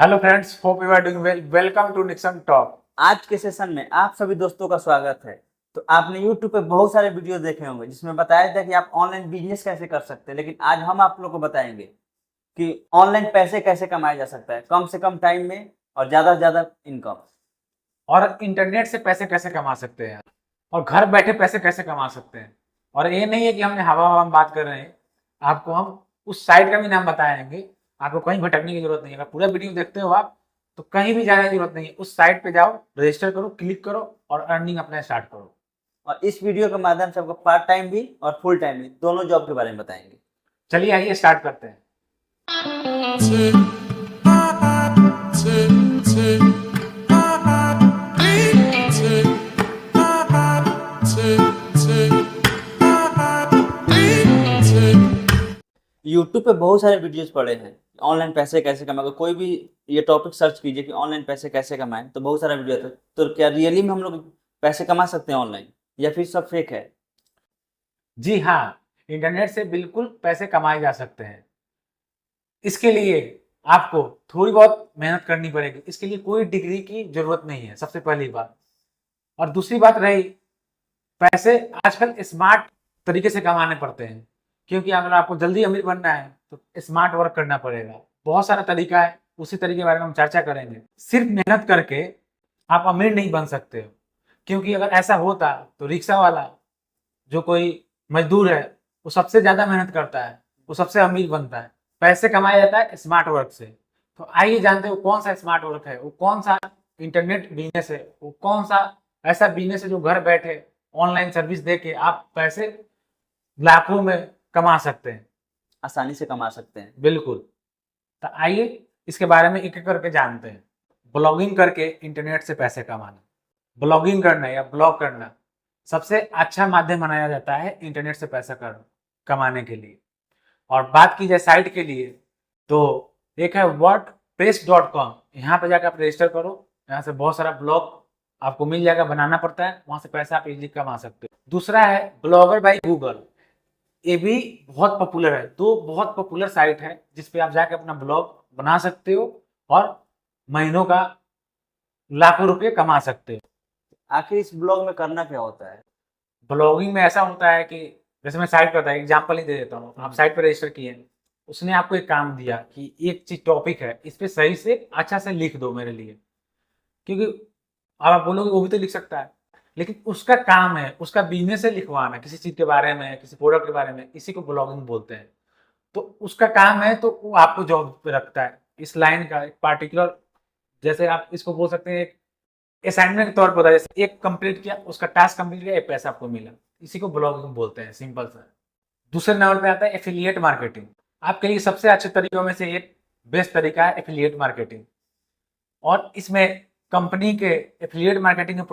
Hello friends, hope you are doing well. Welcome to Nixon talk. आज के session में आप सभी दोस्तों का स्वागत है। तो आपने YouTube पे बहुत सारे वीडियो देखे होंगे जिसमें बताया था कि आप ऑनलाइन बिजनेस कैसे कर सकते हैं, लेकिन आज हम आप लोगों को बताएंगे कि ऑनलाइन पैसे कैसे कमाया जा सकता है कम से कम टाइम में और ज्यादा से ज्यादा इनकम। और इंटरनेट से पैसे कैसे कमा सकते हैं और घर बैठे पैसे कैसे कमा सकते हैं। और ये नहीं है कि हमने हवा हवा में बात कर रहे हैं, आपको हम उस साइट का भी नाम बताएंगे। आपको कहीं भटकने की जरूरत नहीं है। अगर पूरा वीडियो देखते हो आप तो कहीं भी जाने की जरूरत नहीं है। उस साइट पे जाओ, रजिस्टर करो, क्लिक करो और अर्निंग अपना स्टार्ट करो। और इस वीडियो के माध्यम से आपको पार्ट टाइम भी और फुल टाइम भी दोनों जॉब के बारे में बताएंगे। चलिए आइए स्टार्ट करते हैं। YouTube पे बहुत सारे वीडियोस पड़े हैं ऑनलाइन पैसे कैसे कमाए। अगर कोई भी ये टॉपिक सर्च कीजिए कि ऑनलाइन पैसे कैसे कमाएं तो बहुत सारा वीडियो आता है। तो क्या रियली में हम लोग पैसे कमा सकते हैं ऑनलाइन या फिर सब फेक है? जी हाँ, इंटरनेट से बिल्कुल पैसे कमाए जा सकते हैं। इसके लिए आपको थोड़ी बहुत मेहनत करनी पड़ेगी। इसके लिए कोई डिग्री की जरूरत नहीं है, सबसे पहली बात। और दूसरी बात रही, पैसे आजकल स्मार्ट तरीके से कमाने पड़ते हैं, क्योंकि अगर आपको जल्दी अमीर बनना है तो स्मार्ट वर्क करना पड़ेगा। बहुत सारा तरीका है, उसी तरीके के बारे में हम चर्चा करेंगे। सिर्फ मेहनत करके आप अमीर नहीं बन सकते हो, क्योंकि अगर ऐसा होता तो रिक्शा वाला, जो कोई मजदूर है, वो सबसे ज्यादा मेहनत करता है, वो सबसे अमीर बनता है। पैसे कमाया जाता है स्मार्ट वर्क से। तो आइए जानते हो कौन सा स्मार्ट वर्क है, वो कौन सा इंटरनेट बिजनेस है, वो कौन सा ऐसा बिजनेस है जो घर बैठे ऑनलाइन सर्विस दे के आप पैसे लाखों में कमा सकते हैं, आसानी से कमा सकते हैं। बिल्कुल। तो आइए इसके बारे में एक एक करके जानते हैं। ब्लॉगिंग करके इंटरनेट से पैसे कमाना। ब्लॉगिंग करना या ब्लॉग करना सबसे अच्छा माध्यम माना जाता है इंटरनेट से पैसा कमाने के लिए। और बात की जाए साइट के लिए तो एक है wordpress.com। यहाँ पे जाकर आप रजिस्टर करो। यहाँ से बहुत सारा ब्लॉग आपको मिल जाएगा, बनाना पड़ता है, वहां से पैसा आप इजीली कमा सकते हो। दूसरा है ब्लॉगर बाय गूगल। ये भी बहुत पॉपुलर है। दो बहुत पॉपुलर साइट है जिसपे आप जाके अपना ब्लॉग बना सकते हो और महीनों का लाखों रुपए कमा सकते हो। आखिर इस ब्लॉग में करना क्या होता है? ब्लॉगिंग में ऐसा होता है कि जैसे मैं साइट पर था, एग्जाम्पल ही दे देता हूँ। आप साइट पर रजिस्टर किए, उसने आपको एक काम दिया कि एक चीज टॉपिक है, इस पे सही से अच्छा से लिख दो मेरे लिए। क्योंकि आप बोलोगे वो भी तो लिख सकता है, लेकिन उसका काम है, उसका बिजनेस है लिखवाना किसी चीज के बारे में, किसी प्रोडक्ट के बारे में। इसी को ब्लॉगिंग बोलते हैं। तो उसका काम है, तो वो आपको जॉब पे रखता है। इस लाइन का एक पार्टिकुलर, जैसे आप इसको बोल सकते हैं एक असाइनमेंट के तौर पर होता है। जैसे एक कंप्लीट किया, उसका टास्क कंप्लीट किया, एक पैसा आपको मिला। इसी को ब्लॉगिंग बोलते हैं, सिंपल सा। दूसरे नंबर पे आता है एफिलिएट मार्केटिंग। आपके लिए सबसे अच्छे तरीकों में से एक बेस्ट तरीका है एफिलिएट मार्केटिंग। और इसमें कंपनी के एफिलिएट मार्केटिंग के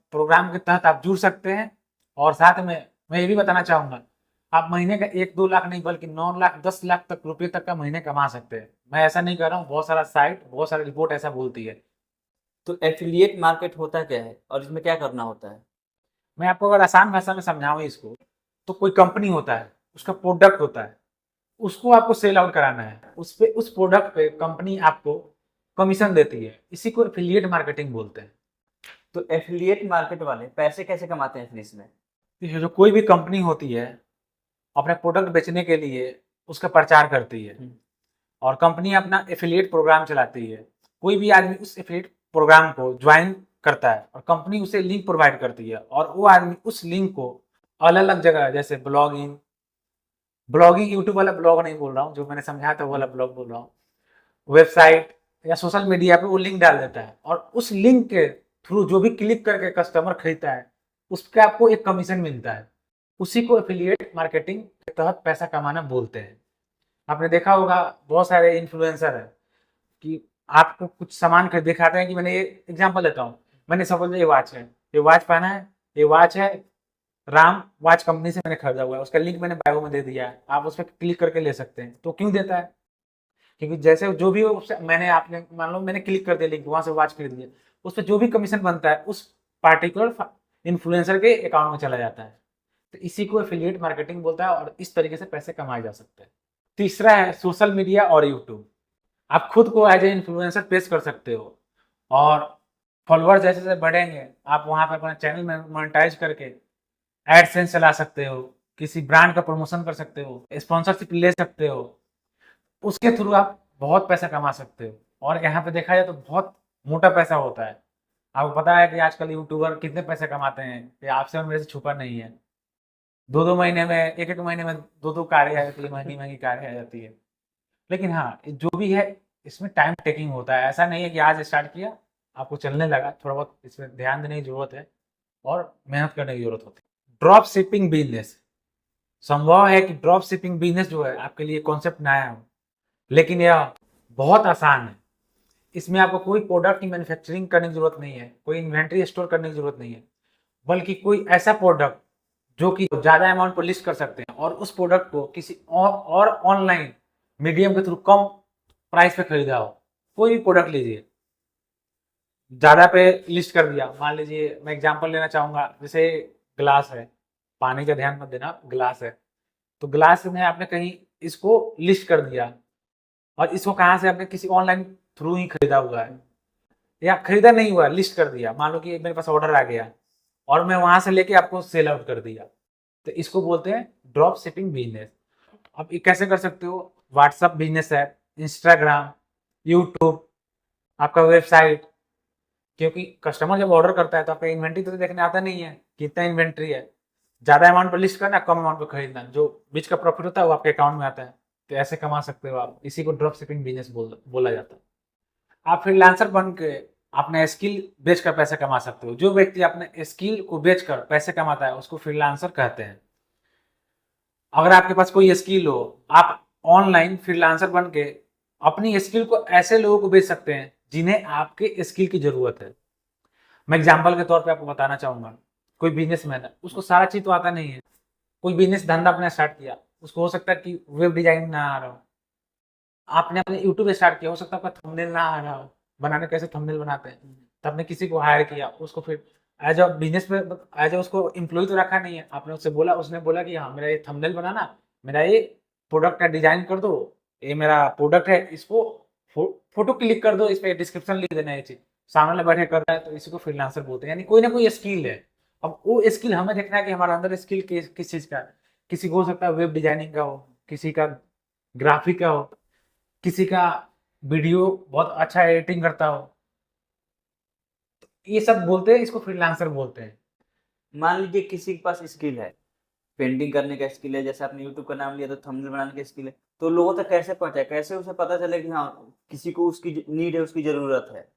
प्रोग्राम के तहत आप जुड़ सकते हैं। और साथ में मैं ये भी बताना चाहूंगा, आप महीने का 1-2 लाख नहीं बल्कि 9 लाख 10 लाख तक रुपये तक का महीने कमा सकते हैं। मैं ऐसा नहीं कर रहा हूँ, बहुत सारा साइट, बहुत सारा रिपोर्ट ऐसा बोलती है। तो एफिलिएट मार्केट होता क्या है और इसमें क्या करना होता है? मैं आपको अगर आसान भाषा में समझाऊं इसको, तो कोई कंपनी होता है, उसका प्रोडक्ट होता है, उसको आपको सेल आउट कराना है। उस प्रोडक्ट पे कंपनी आपको कमीशन देती है। इसी को एफिलिएट मार्केटिंग बोलते हैं। तो एफिलिएट मार्केट वाले पैसे कैसे कमाते हैं फिर इसमें? देखिए, जो कोई भी कंपनी होती है अपने प्रोडक्ट बेचने के लिए उसका प्रचार करती है, और कंपनी अपना एफिलिएट प्रोग्राम चलाती है। कोई भी आदमी उस एफिलिएट प्रोग्राम को ज्वाइन करता है और कंपनी उसे लिंक प्रोवाइड करती है, और वो आदमी उस लिंक को अलग अलग जगह, जैसे ब्लॉगिंग ब्लॉगिंग यूट्यूब वाला ब्लॉग नहीं बोल रहा हूँ, जो मैंने समझाया था वो वाला ब्लॉग बोल रहा हूँ, वेबसाइट या सोशल मीडिया पे वो लिंक डाल देता है। और उस लिंक के थ्रू जो भी क्लिक करके कस्टमर खरीदता है, उसका आपको एक कमीशन मिलता है। उसी को एफिलिएट मार्केटिंग के तहत पैसा कमाना बोलते हैं। आपने देखा होगा बहुत सारे इन्फ्लुएंसर है कि आपको कुछ सामान खरीद दिखाते हैं। कि मैंने ये एग्जांपल देता हूँ, मैंने सपोज ये वॉच है, ये वॉच पहना है, ये वॉच है राम वॉच कंपनी से मैंने खरीदा हुआ है, उसका लिंक मैंने बायो में दे दिया है, आप उस पर क्लिक करके ले सकते हैं। तो क्यों देता है? क्योंकि जैसे जो भी मैंने, आपने मान लो मैंने क्लिक कर दिया लिंक, वहां से वॉच खरीद लिया, उस पर जो भी कमीशन बनता है उस पार्टिकुलर इन्फ्लुएंसर के अकाउंट में चला जाता है। तो इसी को एफिलिएट मार्केटिंग बोलता है, और इस तरीके से पैसे कमाए जा सकते हैं। तीसरा है सोशल मीडिया और यूट्यूब। आप खुद को एज ए इन्फ्लुएंसर पेश कर सकते हो, और फॉलोअर्स जैसे जैसे बढ़ेंगे आप वहाँ पे अपना चैनल में मोनेटाइज करके एडसेंस चला सकते हो, किसी ब्रांड का प्रमोशन कर सकते हो, स्पॉन्सरशिप ले सकते हो, उसके थ्रू आप बहुत पैसा कमा सकते हो। और यहाँ पे देखा जाए तो बहुत मोटा पैसा होता है। आपको पता है कि आजकल यूट्यूबर कितने पैसे कमाते हैं, ये आपसे और मेरे से छुपा नहीं है। 2-2 महीने में, 1-1 महीने में 2-2 कारें आ जाती है, महंगी-महंगी कारें आ जाती है। लेकिन हाँ, जो भी है इसमें टाइम टेकिंग होता है। ऐसा नहीं है कि आज स्टार्ट किया, आपको चलने लगा, थोड़ा बहुत इसमें ध्यान देने की ज़रूरत है और मेहनत करने की ज़रूरत होती है। ड्रॉप शिपिंग बिज़नेस, संभव है कि ड्रॉप शिपिंग बिज़नेस जो है आपके लिए कॉन्सेप्ट नया हो, लेकिन यह बहुत आसान है। इसमें आपको कोई प्रोडक्ट की मैन्युफैक्चरिंग करने की ज़रूरत नहीं है, कोई इन्वेंट्री स्टोर करने की ज़रूरत नहीं है, बल्कि कोई ऐसा प्रोडक्ट जो कि ज़्यादा अमाउंट पर लिस्ट कर सकते हैं और उस प्रोडक्ट को किसी और ऑनलाइन मीडियम के थ्रू कम प्राइस पे खरीदा हो। कोई भी प्रोडक्ट लीजिए, ज़्यादा पे लिस्ट कर दिया, मान लीजिए मैं एग्जांपल लेना चाहूँगा, जैसे ग्लास है, पानी का ध्यान मत देना, ग्लास है, तो ग्लास में आपने कहीं इसको लिस्ट कर दिया और इसको कहाँ से आपने किसी ऑनलाइन थ्रू ही खरीदा हुआ है, या खरीदा नहीं हुआ, लिस्ट कर दिया, मान लो कि मेरे पास ऑर्डर आ गया और मैं वहाँ से लेके आपको सेल आउट कर दिया, तो इसको बोलते हैं ड्रॉप शिपिंग बिजनेस। अब ये कैसे कर सकते हो? WhatsApp business app, Instagram, YouTube, आपका वेबसाइट, क्योंकि कस्टमर जब ऑर्डर करता है तो आपका इन्वेंट्री तो देखने आता नहीं है कितना इन्वेंट्री है, ज़्यादा अमाउंट पर लिस्ट करना, कम अमाउंट पर खरीदना, जो बीच का प्रॉफिट होता है वो आपके अकाउंट में आता है। तो ऐसे कमा सकते हो आप, इसी को ड्रॉप शिपिंग बिजनेस बोला जाता है। आप फ्रीलांसर बन के अपने स्किल बेच कर पैसे कमा सकते हो। जो व्यक्ति अपने स्किल को बेच कर पैसे कमाता है उसको फ्रीलांसर कहते हैं। अगर आपके पास कोई स्किल हो, आप ऑनलाइन फ्रीलांसर बन के अपनी स्किल को ऐसे लोगों को बेच सकते हैं जिन्हें आपके स्किल की जरूरत है। मैं एग्जाम्पल के तौर पे आपको बताना चाहूंगा, कोई बिजनेसमैन है, उसको सारा चीज तो आता नहीं है, कोई बिजनेस धंधा अपना स्टार्ट किया, उसको हो सकता है कि वेब डिजाइनिंग ना आ रहा हो, आपने अपने यूट्यूब स्टार्ट किया, हो सकता है आपका थंबनेल ना आ रहा हो, बनाने कैसे थंबनेल बनाते हैं, तो आपने किसी को हायर किया, उसको फिर एज अ बिजनेस में एज अ उसको एम्प्लॉय तो रखा नहीं है, आपने उससे बोला, उसने बोला कि हाँ मेरा ये थंबनेल बनाना, मेरा ये प्रोडक्ट का डिजाइन कर दो, ये मेरा प्रोडक्ट है, इसको फोटो क्लिक कर दो, इस पर डिस्क्रिप्शन लिख देना, ये चीज सामने वाला बैठे कर रहा है, तो इसी को फ्रीलांसर बोलते हैं। यानी कोई ना कोई स्किल है। अब वो स्किल हमें देखना है कि हमारे अंदर स्किल किस चीज का है। किसी को हो सकता है वेब डिजाइनिंग का हो, किसी का ग्राफिक का हो, किसी का वीडियो बहुत अच्छा एडिटिंग करता हो, ये सब बोलते हैं, इसको फ्रीलांसर बोलते हैं। मान लीजिए किसी के पास स्किल है, पेंटिंग करने का स्किल है, जैसे आपने यूट्यूब का नाम लिया तो थंबनेल बनाने का स्किल है, तो लोगों तक कैसे पहुंचाए, कैसे उसे पता चले कि हाँ किसी को उसकी नीड है, उसकी जरूरत है?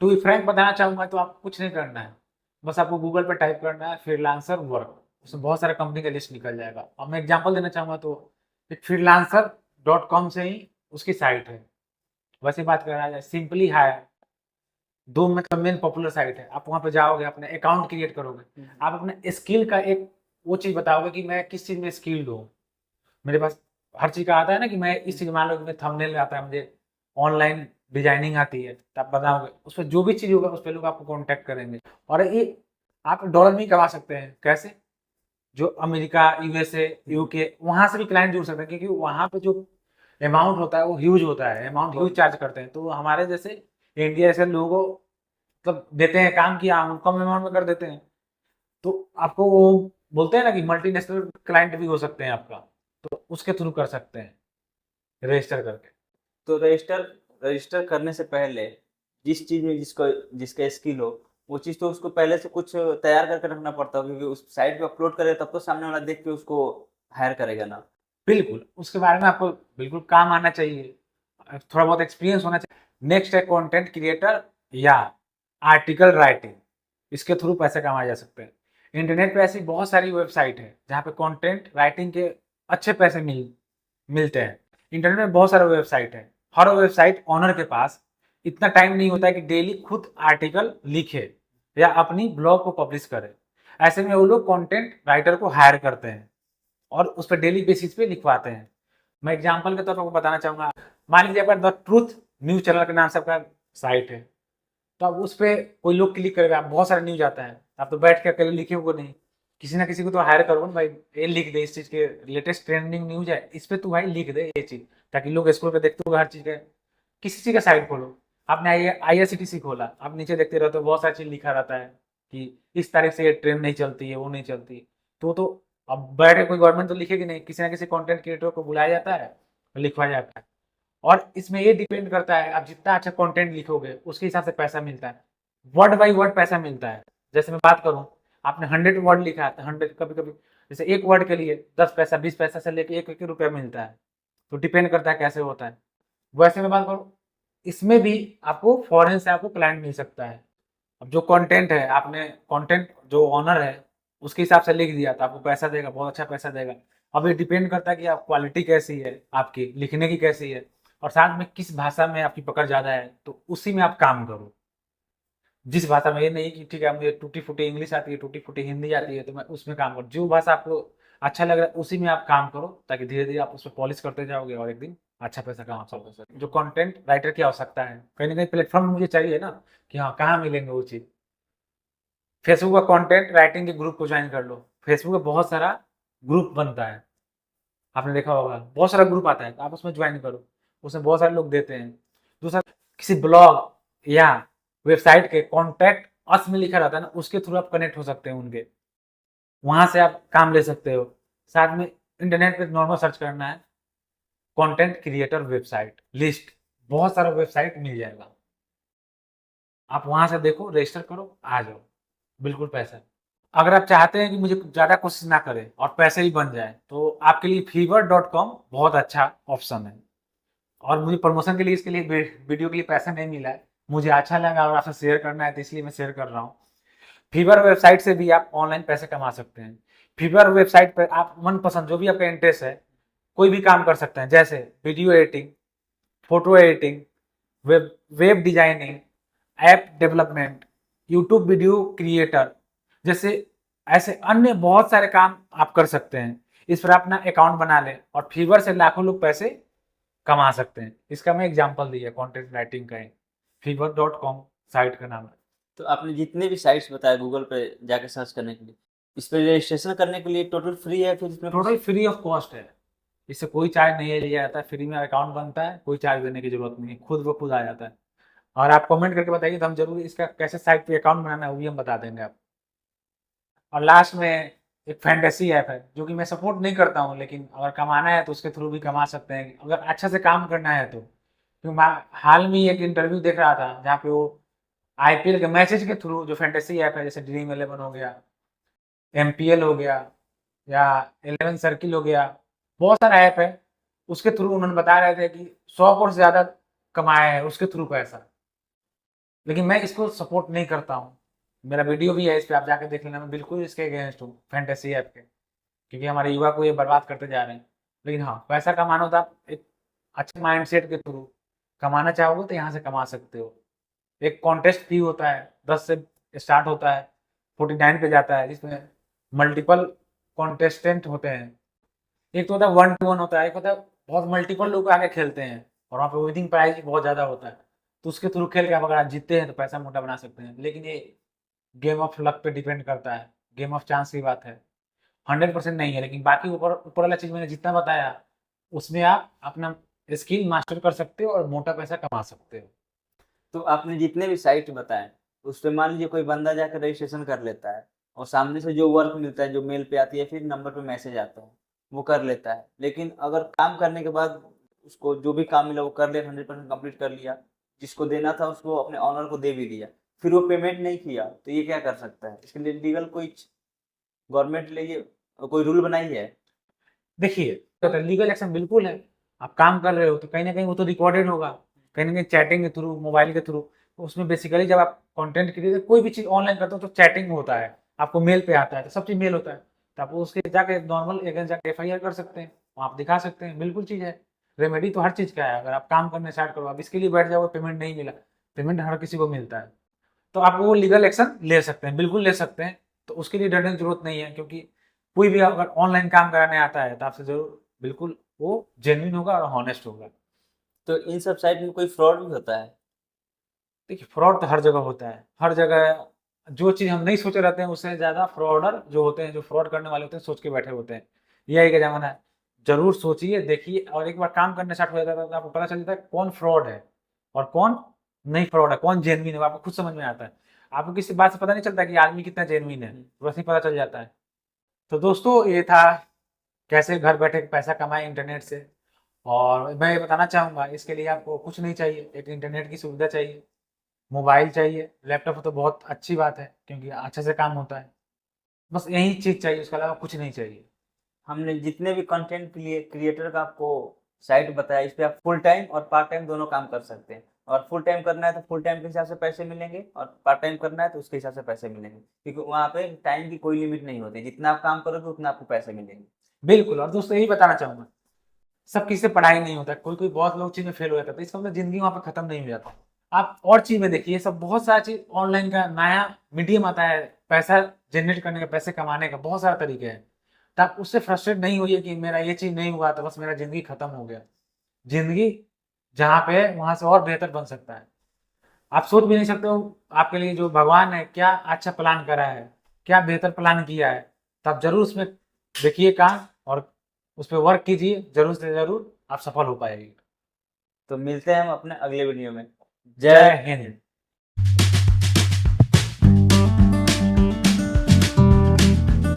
टू बी फ्रैंक बताना चाहूंगा तो आपको कुछ नहीं करना है, बस आपको गूगल पर टाइप करना है फ्रीलांसर वर्क, उसमें बहुत सारे कंपनी का लिस्ट निकल जाएगा। अब मैं एग्जांपल देना चाहूंगा तो एक freelancer.com से ही उसकी साइट है। वैसे बात करा जाए सिंपली हायर, दो मतलब मेन पॉपुलर साइट है। आप वहां पर जाओगे, अपने अकाउंट क्रिएट करोगे, आप अपने स्किल का एक वो चीज बताओगे कि मैं किस चीज में स्किल्ड हूँ। मेरे पास हर चीज का आता है ना, कि मैं इस चीज, मान लो कि मैं थंबनेल आता है, मुझे ऑनलाइन डिजाइनिंग आती है, तो आप बताओगे, उस पर जो भी चीज होगा उस पर लोग आपको कांटेक्ट करेंगे। और ये आप डॉलर में ही कमा सकते हैं। कैसे? जो अमेरिका, यूएसए, यूके, वहां से भी क्लाइंट जुड़ सकते हैं, क्योंकि वहां पे जो अमाउंट होता है वो ह्यूज होता है, अमाउंट ह्यूज चार्ज करते हैं। तो हमारे जैसे इंडिया जैसे लोगों मतलब देते हैं काम किया, हम कम अमाउंट में कर देते हैं। तो आपको वो बोलते हैं ना कि मल्टीनेशनल क्लाइंट भी हो सकते हैं आपका, तो उसके थ्रू कर सकते हैं रजिस्टर करके। तो रजिस्टर रजिस्टर करने से पहले जिस चीज में जिसका स्किल हो, वो चीज तो उसको पहले से कुछ तैयार करके रखना पड़ता है, क्योंकि उस साइट पे अपलोड करे तब तो सामने वाला देख के उसको हायर करेगा ना। बिल्कुल, उसके बारे में आपको बिल्कुल काम आना चाहिए, थोड़ा बहुत एक्सपीरियंस होना चाहिए। नेक्स्ट है कंटेंट क्रिएटर या आर्टिकल राइटिंग, इसके थ्रू पैसे कमाए जा सकते हैं। इंटरनेट पे ऐसी बहुत सारी वेबसाइट है जहाँ पे कंटेंट राइटिंग के अच्छे पैसे मिलते हैं। इंटरनेट में बहुत सारे वेबसाइट है, हर वेबसाइट ऑनर के पास इतना टाइम नहीं होता है कि डेली खुद आर्टिकल लिखे या अपनी ब्लॉग को पब्लिश करे। ऐसे में वो लोग कंटेंट राइटर को हायर करते हैं और उस पर डेली बेसिस पे लिखवाते हैं। मैं एग्जांपल के तौर पर आपको बताना चाहूंगा, मान लीजिए आपका द ट्रूथ न्यूज चैनल के नाम से आपका साइट है, तो अब उस पर कोई लोग क्लिक करेगा, आप बहुत सारे न्यूज आता है, आप तो बैठ के अकेले लिखे हुए नहीं, किसी ना किसी को तो हायर करो ना भाई, ये लिख दे, इस चीज के लेटेस्ट ट्रेंडिंग न्यूज है, इस पे तू भाई लिख दे ये चीज, ताकि लोग स्क्रॉल पे देखते हो हर चीज़ का। किसी चीज़ का साइट खोलो, आपने IRCTC खोला, आप नीचे देखते रहते हो बहुत सारी चीज़ लिखा रहता है कि इस तारीख से ये ट्रेन नहीं चलती है, वो नहीं चलती। तो अब बैठ के कोई गवर्नमेंट तो लिखेगी नहीं, किसी ना किसी कंटेंट क्रिएटर को बुलाया जाता है और लिखवाया जाता है। और इसमें ये डिपेंड करता है, आप जितना अच्छा कंटेंट लिखोगे उसके हिसाब से पैसा मिलता है, वर्ड बाई वर्ड पैसा मिलता है। जैसे मैं बात करूँ, आपने 100 वर्ड लिखा है तो 100, कभी कभी जैसे एक वर्ड के लिए 10 पैसा 20 पैसा से लेके 1 रुपया मिलता है। तो डिपेंड करता है कैसे होता है। वैसे मैं बात करूँ, इसमें भी आपको फॉरेन से आपको क्लाइंट मिल सकता है। अब जो कंटेंट है, आपने कंटेंट जो ऑनर है उसके हिसाब से लिख दिया तो आपको पैसा देगा, बहुत अच्छा पैसा देगा। अब ये डिपेंड करता है कि आप क्वालिटी कैसी है, आपकी लिखने की कैसी है, और साथ में किस भाषा में आपकी पकड़ ज़्यादा है, तो उसी में आप काम करो। जिस भाषा में, ये नहीं कि ठीक है मुझे टूटी फूटी इंग्लिश आती है, टूटी फूटी हिंदी आती है तो मैं उसमें काम करूँ। जो भाषा आपको अच्छा लग रहा है उसी में आप काम करो, ताकि धीरे धीरे आप उसमें पॉलिश करते जाओगे और एक दिन अच्छा पैसा कमा सको। जो कंटेंट राइटर की आवश्यकता है, कहीं ना कहीं प्लेटफॉर्म मुझे चाहिए ना कि हाँ कहाँ मिलेंगे वो चीज़। फेसबुक का कंटेंट राइटिंग के ग्रुप को ज्वाइन कर लो। फेसबुक में बहुत सारा ग्रुप बनता है, आपने देखा होगा, बहुत सारा ग्रुप आता है, तो आप उसमें ज्वाइन करो, उसमें बहुत सारे लोग देते हैं। दूसरा, किसी ब्लॉग या वेबसाइट के कॉन्टैक्ट अस में लिखा रहता है ना, उसके थ्रू आप कनेक्ट हो सकते हैं उनके, वहां से आप काम ले सकते हो। साथ में इंटरनेट पे नॉर्मल सर्च करना है कंटेंट क्रिएटर वेबसाइट लिस्ट, बहुत सारा वेबसाइट मिल जाएगा, आप वहां से देखो, रजिस्टर करो, आ जाओ, बिल्कुल पैसा। अगर आप चाहते हैं कि मुझे ज़्यादा कोशिश ना करें और पैसे ही बन जाए, तो आपके लिए Fiverr.com बहुत अच्छा ऑप्शन है। और मुझे प्रमोशन के लिए, इसके लिए वीडियो के लिए पैसा नहीं मिला है, मुझे अच्छा लगा और आपसे शेयर करना है तो इसलिए मैं शेयर कर रहा हूँ। Fiverr वेबसाइट से भी आप ऑनलाइन पैसे कमा सकते हैं। Fiverr वेबसाइट पर आप मनपसंद जो भी आपका इंटरेस्ट है कोई भी काम कर सकते हैं, जैसे video editing, photo editing, web designing, app development, YouTube video creator, जैसे ऐसे अन्य बहुत सारे काम आप कर सकते हैं। इस पर अपना अकाउंट बना लें और फीवर से लाखों लोग पैसे कमा सकते हैं। इसका मैं एग्जांपल दिया कंटेंट राइटिंग का है, Fiverr.com साइट का नाम है। तो आपने जितने भी साइट्स बताए गूगल पे जाके सर्च करने के लिए, इस पे रजिस्ट्रेशन करने के लिए टोटल फ्री है, फिर इसमें टोटल फ्री ऑफ कॉस्ट है, इससे कोई चार्ज नहीं लिया जाता है, फ्री में अकाउंट बनता है, कोई चार्ज देने की जरूरत नहीं है, खुद ब खुद आ जाता है। और आप कमेंट करके बताइए तो हम जरूर इसका कैसे साइट पे अकाउंट बनाना है वो भी हम बता देंगे आप। और लास्ट में एक फैंटेसी ऐप है जो कि मैं सपोर्ट नहीं करता हूँ, लेकिन अगर कमाना है तो उसके थ्रू भी कमा सकते हैं, अगर अच्छा से काम करना है तो। क्योंकि मैं हाल में ही एक इंटरव्यू देख रहा था जहाँ पे वो IPL के मैचेज के थ्रू, जो फैंटेसी ऐप है जैसे Dream11 हो गया, MPL हो गया, या 11 सर्किल हो गया, बहुत सारा ऐप है, उसके थ्रू उन्होंने बता रहे थे कि 100 करोड़ से ज़्यादा कमाए हैं उसके थ्रू पैसा। लेकिन मैं इसको सपोर्ट नहीं करता हूँ, मेरा वीडियो भी है इस पर, आप जाकर देख लेना, मैं बिल्कुल इसके अगेंस्ट हूँ फैंटेसी ऐप के, क्योंकि हमारे युवा को ये बर्बाद करते जा रहे हैं। लेकिन हाँ, पैसा कमाना हो तो आप एक अच्छे माइंडसेट के थ्रू कमाना चाहोगे तो यहाँ से कमा सकते हो। एक कॉन्टेस्ट फी होता है, 10 से स्टार्ट होता है, 49 पे जाता है, जिसमें मल्टीपल कॉन्टेस्टेंट होते हैं। एक तो होता है 1-to-1 होता है, एक होता है बहुत मल्टीपल लोग आके खेलते हैं और वहाँ पे विनिंग प्राइज बहुत ज़्यादा होता है, तो उसके थ्रू खेल के आप अगर आप जीतते हैं तो पैसा मोटा बना सकते हैं। लेकिन ये गेम ऑफ लक पे डिपेंड करता है, गेम ऑफ चांस की बात है, 100% नहीं है। लेकिन बाकी ऊपर ऊपर वाला चीज़ मैंने जितना बताया उसमें आप अपना स्किल मास्टर कर सकते हो और मोटा पैसा कमा सकते हो। तो आपने जितने भी साइट बताए उस पे मान लीजिए कोई बंदा जाकर रजिस्ट्रेशन कर लेता है और सामने से जो वर्क मिलता है, जो मेल पे आती है, फिर नंबर पे मैसेज आता है, वो कर लेता है। लेकिन अगर काम करने के बाद उसको जो भी काम मिला वो कर लिया, 100% कंप्लीट कर लिया, जिसको देना था उसको अपने ऑनर को दे भी दिया, फिर वो पेमेंट नहीं किया, तो ये क्या कर सकता है? इसके लिए लीगल कोई गवर्नमेंट ने ये कोई रूल बनाई है? देखिए, तो लीगल एक्शन बिल्कुल है, आप काम कर रहे हो तो कहीं ना कहीं वो तो रिकॉर्डेड होगा, कहीं ना कहीं चैटिंग के थ्रू, मोबाइल के थ्रू। उसमें बेसिकली जब आप कंटेंट क्रिएटर कोई भी चीज़ ऑनलाइन करते हो तो चैटिंग होता है, आपको मेल पे आता है, तो सब चीज़ मेल होता है, तो आप उसके जाके नॉर्मल अगेंस्ट जाके FIR कर सकते हैं, वहाँ आप दिखा सकते हैं, बिल्कुल चीज़ है। रेमेडी तो हर चीज़ का है, अगर आप काम करने स्टार्ट करो, आप इसके लिए बैठ जाओ, पेमेंट नहीं मिला, पेमेंट हर किसी को मिलता है, तो आप वो लीगल एक्शन ले सकते हैं, बिल्कुल ले सकते हैं। तो उसके लिए डरने की जरूरत नहीं है, क्योंकि कोई भी अगर ऑनलाइन काम कराने आता है तो आपसे जरूर बिल्कुल वो जेन्युइन होगा और हॉनेस्ट होगा। तो इन सब साइट में कोई फ्रॉड भी होता है? देखिए, फ्रॉड तो हर जगह होता है, हर जगह जो चीज़ हम नहीं सोचे रहते हैं उससे ज़्यादा फ्रॉडर जो होते हैं, जो फ्रॉड करने वाले होते हैं, सोच के बैठे होते हैं। ये का ज़माना है, जरूर सोचिए, देखिए, और एक बार काम करना स्टार्ट हो जाता है तो आपको पता चल जाता है कौन फ्रॉड है और कौन नहीं फ्रॉड है, कौन जेन्युइन है, वो आपको खुद समझ में आता है। आपको किसी बात से पता नहीं चलता कि आदमी कितना जेन्युइन है, वैसे ही पता चल जाता है। तो दोस्तों, ये था कैसे घर बैठे पैसा कमाएं इंटरनेट से। और मैं ये बताना चाहूँगा, इसके लिए आपको कुछ नहीं चाहिए, एक इंटरनेट की सुविधा चाहिए, मोबाइल चाहिए, लैपटॉप तो बहुत अच्छी बात है क्योंकि अच्छे से काम होता है। बस यही चीज़ चाहिए, उसके अलावा कुछ नहीं चाहिए। हमने जितने भी कंटेंट क्रिएटर का आपको साइट बताया, इस पे आप फुल टाइम और पार्ट टाइम दोनों काम कर सकते हैं। और फुल टाइम करना है तो फुल टाइम के हिसाब से पैसे मिलेंगे, और पार्ट टाइम करना है तो उसके हिसाब से पैसे मिलेंगे, क्योंकि वहाँ पे टाइम की कोई लिमिट नहीं होती, जितना आप काम करोगे उतना आपको पैसे मिलेंगे। बिल्कुल। और दोस्तों, यही बताना चाहूँगा, सब किसी से पढ़ाई नहीं होता, कोई कोई बहुत लोग चीज़ में फेल हो जाता है, तो इसका मतलब ज़िंदगी वहाँ पे खत्म नहीं हो जाता। आप और चीज़ में देखिए, सब बहुत सारा चीज़ ऑनलाइन का नया मीडियम आता है, पैसा जनरेट करने का, पैसे कमाने का बहुत सारा तरीके हैं। तो आप उससे फ्रस्ट्रेट नहीं होइए कि मेरा ये चीज़ नहीं हुआ तो बस मेरा ज़िंदगी खत्म हो गया। ज़िंदगी जहाँ पे है वहाँ से और बेहतर बन सकता है। आप सोच भी नहीं सकते हो आपके लिए जो भगवान है क्या अच्छा प्लान करा है, क्या बेहतर प्लान किया है। तो आप जरूर उसमें देखिए काम, और उस पर वर्क कीजिए, जरूर से जरूर आप सफल हो पाएंगे। तो मिलते हैं हम अपने अगले वीडियो में। जय हिंद।